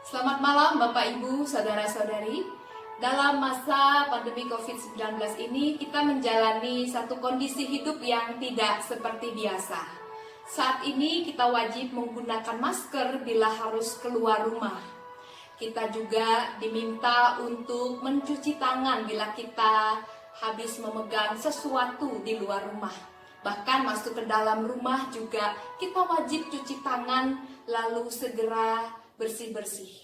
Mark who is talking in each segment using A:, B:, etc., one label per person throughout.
A: Selamat malam Bapak Ibu, Saudara-saudari. Dalam masa pandemi COVID-19 ini kita menjalani satu kondisi hidup yang tidak seperti biasa. Saat ini kita wajib menggunakan masker bila harus keluar rumah. Kita juga diminta untuk mencuci tangan bila kita habis memegang sesuatu di luar rumah. Bahkan masuk ke dalam rumah juga kita wajib cuci tangan lalu segera bersih-bersih.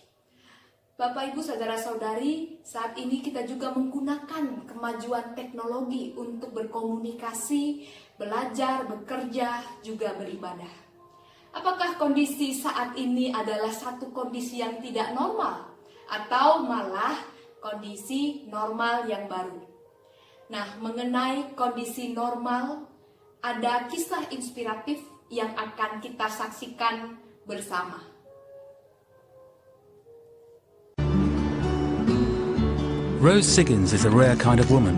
A: Bapak Ibu Saudara-saudari, saat ini kita juga menggunakan kemajuan teknologi untuk berkomunikasi, belajar, bekerja, juga beribadah. Apakah kondisi saat ini adalah satu kondisi yang tidak normal atau malah kondisi normal yang baru? Nah, mengenai kondisi normal, ada kisah inspiratif yang akan kita saksikan bersama.
B: Rose Siggins is a rare kind of woman.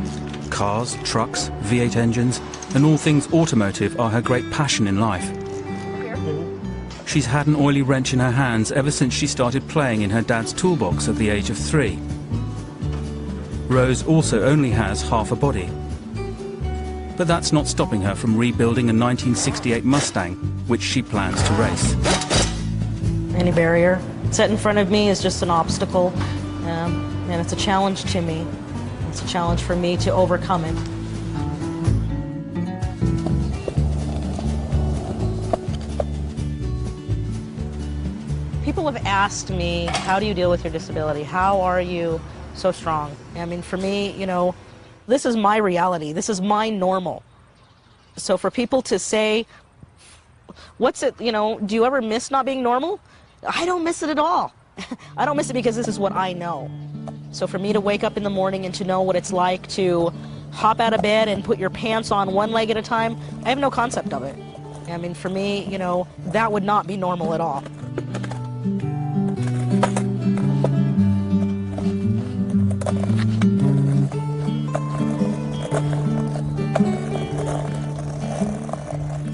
B: Cars, trucks, V8 engines, and all things automotive are her great passion in life. She's had an oily wrench in her hands ever since she started playing in her dad's toolbox at the age of 3. Rose also only has half a body. But that's not stopping her from rebuilding a 1968 Mustang, which she plans to race.
C: Any barrier set in front of me is just an obstacle. And it's a challenge to me. It's a challenge for me to overcome it. People have asked me, how do you deal with your disability? How are you so strong? I mean, for me, this is my reality. This is my normal. So for people to say, what's it, do you ever miss not being normal? I don't miss it at all. I don't miss it because this is what I know. So for me to wake up in the morning and to know what it's like to hop out of bed and put your pants on one leg at a time, I have no concept of it. I mean, for me, that would not be normal at all.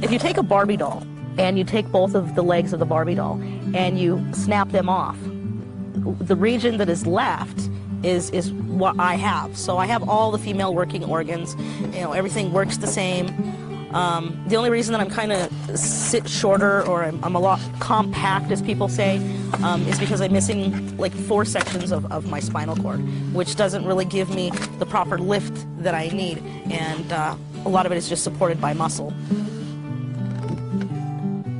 C: If you take a Barbie doll and you take both of the legs of the Barbie doll and you snap them off, the region that is left is what I have. So I have all the female working organs. Everything works the same. The only reason that I'm kind of sit shorter, or I'm a lot compact, as people say, is because I'm missing like 4 sections of my spinal cord, which doesn't really give me the proper lift that I need. And a lot of it is just supported by muscle.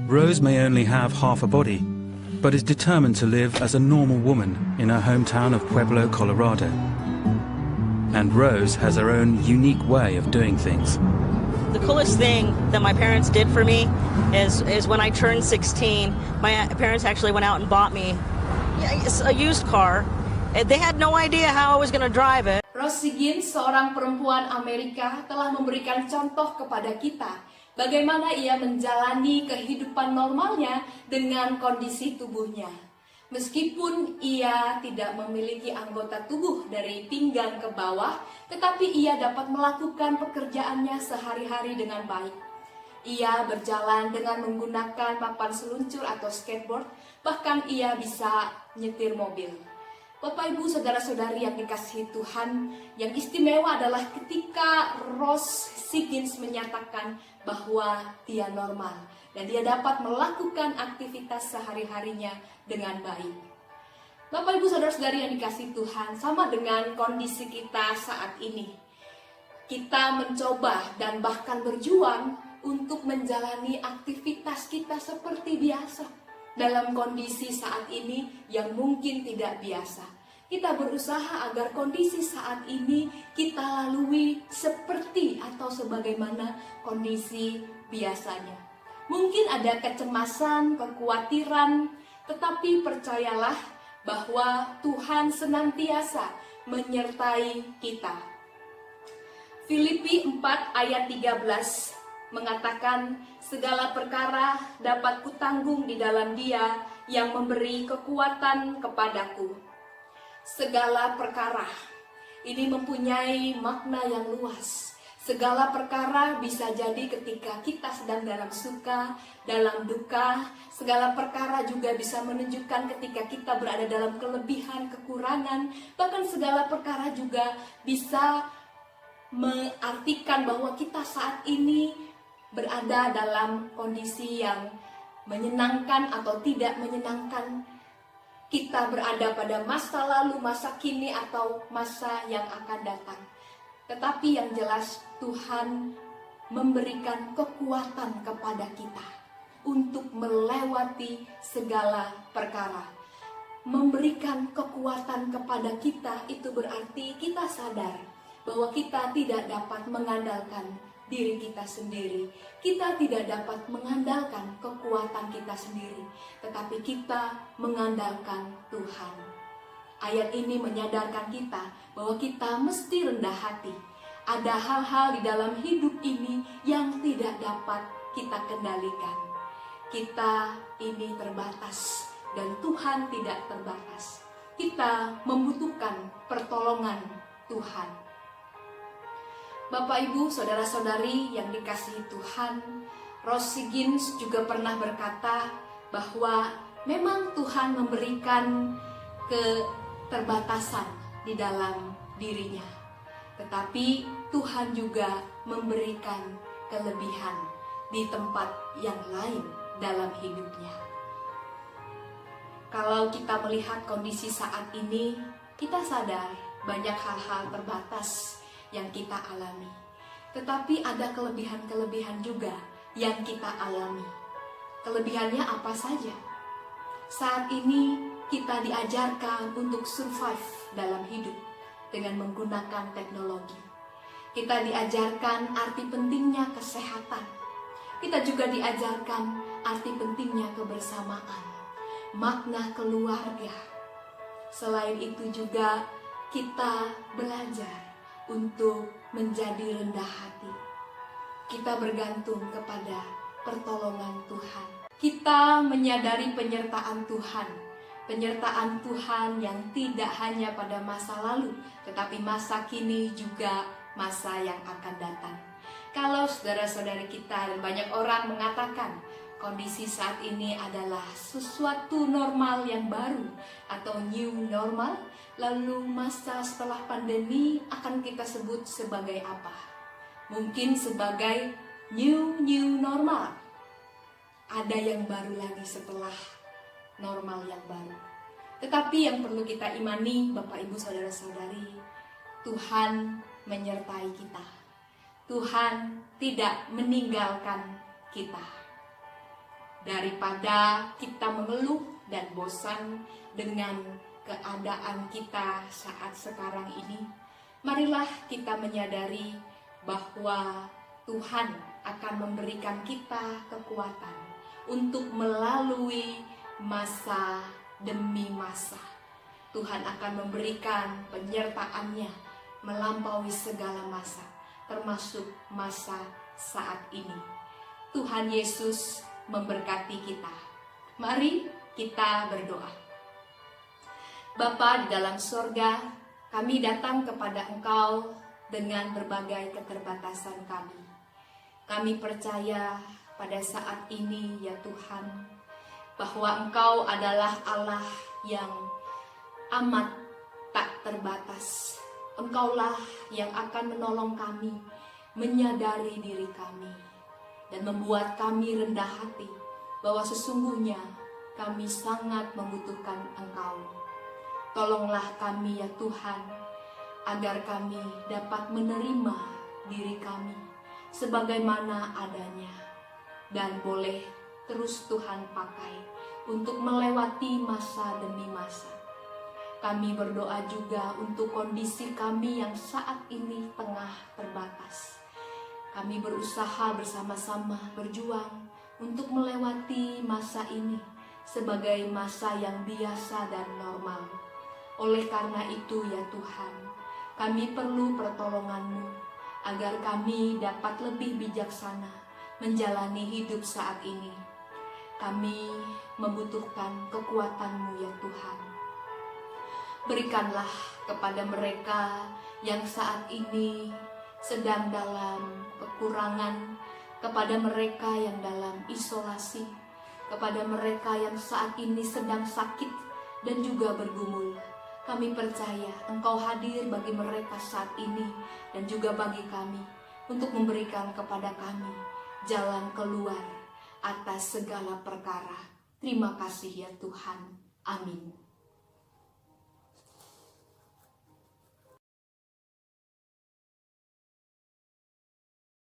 B: Rose may only have half a body, but is determined to live as a normal woman in her hometown of Pueblo, Colorado. And Rose has her own unique way of doing things.
C: The coolest thing that my parents did for me is when I turned 16, my parents actually went out and bought me a used car. They had no idea how I was going to drive it.
A: Rose Siggins, seorang perempuan Amerika, telah memberikan contoh kepada kita bagaimana ia menjalani kehidupan normalnya dengan kondisi tubuhnya. Meskipun ia tidak memiliki anggota tubuh dari pinggang ke bawah, tetapi ia dapat melakukan pekerjaannya sehari-hari dengan baik. Ia berjalan dengan menggunakan papan seluncur atau skateboard, bahkan ia bisa nyetir mobil. Bapak Ibu Saudara-saudari yang dikasihi Tuhan, yang istimewa adalah ketika Rose Siggins menyatakan bahwa dia normal dan dia dapat melakukan aktivitas sehari-harinya dengan baik. Bapak Ibu Saudara-saudari yang dikasihi Tuhan, sama dengan kondisi kita saat ini. Kita mencoba dan bahkan berjuang untuk menjalani aktivitas kita seperti biasa. Dalam kondisi saat ini yang mungkin tidak biasa, kita berusaha agar kondisi saat ini kita lalui seperti atau sebagaimana kondisi biasanya. Mungkin ada kecemasan, kekhawatiran, tetapi percayalah bahwa Tuhan senantiasa menyertai kita. Filipi 4 ayat 13 mengatakan, segala perkara dapat kutanggung di dalam Dia yang memberi kekuatan kepadaku. Segala perkara ini mempunyai makna yang luas. Segala perkara bisa jadi ketika kita sedang dalam suka, dalam duka. Segala perkara juga bisa menunjukkan ketika kita berada dalam kelebihan, kekurangan. Bahkan segala perkara juga bisa mengartikan bahwa kita saat ini berada dalam kondisi yang menyenangkan atau tidak menyenangkan. Kita berada pada masa lalu, masa kini, atau masa yang akan datang. Tetapi yang jelas Tuhan memberikan kekuatan kepada kita untuk melewati segala perkara. Memberikan kekuatan kepada kita itu berarti kita sadar bahwa kita tidak dapat mengandalkan diri kita sendiri. Kita tidak dapat mengandalkan kekuatan kita sendiri, tetapi kita mengandalkan Tuhan. Ayat ini menyadarkan kita bahwa kita mesti rendah hati. Ada hal-hal di dalam hidup ini yang tidak dapat kita kendalikan. Kita ini terbatas dan Tuhan tidak terbatas. Kita membutuhkan pertolongan Tuhan. Bapak, Ibu, saudara-saudari yang dikasihi Tuhan, Rose Higgins juga pernah berkata bahwa memang Tuhan memberikan keterbatasan di dalam dirinya, tetapi Tuhan juga memberikan kelebihan di tempat yang lain dalam hidupnya. Kalau kita melihat kondisi saat ini, kita sadar banyak hal-hal terbatas yang kita alami, tetapi ada kelebihan-kelebihan juga yang kita alami. Kelebihannya apa saja? Saat ini kita diajarkan untuk survive dalam hidup dengan menggunakan teknologi. Kita diajarkan arti pentingnya kesehatan. Kita juga diajarkan arti pentingnya kebersamaan, makna keluarga. Selain itu juga kita belajar untuk menjadi rendah hati. Kita bergantung kepada pertolongan Tuhan. Kita menyadari penyertaan Tuhan. Penyertaan Tuhan yang tidak hanya pada masa lalu, tetapi masa kini juga masa yang akan datang. Kalau saudara-saudari kita dan banyak orang mengatakan kondisi saat ini adalah sesuatu normal yang baru atau new normal, lalu masa setelah pandemi akan kita sebut sebagai apa? Mungkin sebagai new normal. Ada yang baru lagi setelah normal yang baru. Tetapi yang perlu kita imani, Bapak, Ibu, saudara-saudari, Tuhan menyertai kita. Tuhan tidak meninggalkan kita. Daripada kita mengeluh dan bosan dengan keadaan kita saat sekarang ini, marilah kita menyadari bahwa Tuhan akan memberikan kita kekuatan untuk melalui masa demi masa. Tuhan akan memberikan penyertaan-Nya melampaui segala masa, termasuk masa saat ini. Tuhan Yesus memberkati kita. Mari kita berdoa. Bapa di dalam sorga, kami datang kepada Engkau dengan berbagai keterbatasan kami. Kami percaya pada saat ini ya Tuhan, bahwa Engkau adalah Allah yang amat tak terbatas. Engkaulah yang akan menolong kami menyadari diri kami dan membuat kami rendah hati bahwa sesungguhnya kami sangat membutuhkan Engkau. Tolonglah kami ya Tuhan, agar kami dapat menerima diri kami sebagaimana adanya dan boleh terus Tuhan pakai untuk melewati masa demi masa. Kami berdoa juga untuk kondisi kami yang saat ini tengah terbatas. Kami berusaha bersama-sama berjuang untuk melewati masa ini sebagai masa yang biasa dan normal. Oleh karena itu ya Tuhan, kami perlu pertolongan-Mu agar kami dapat lebih bijaksana menjalani hidup saat ini. Kami membutuhkan kekuatan-Mu ya Tuhan. Berikanlah kepada mereka yang saat ini sedang dalam kekurangan, kepada mereka yang dalam isolasi, kepada mereka yang saat ini sedang sakit dan juga bergumul. Kami percaya Engkau hadir bagi mereka saat ini dan juga bagi kami untuk memberikan kepada kami jalan keluar atas segala perkara. Terima kasih ya Tuhan. Amin.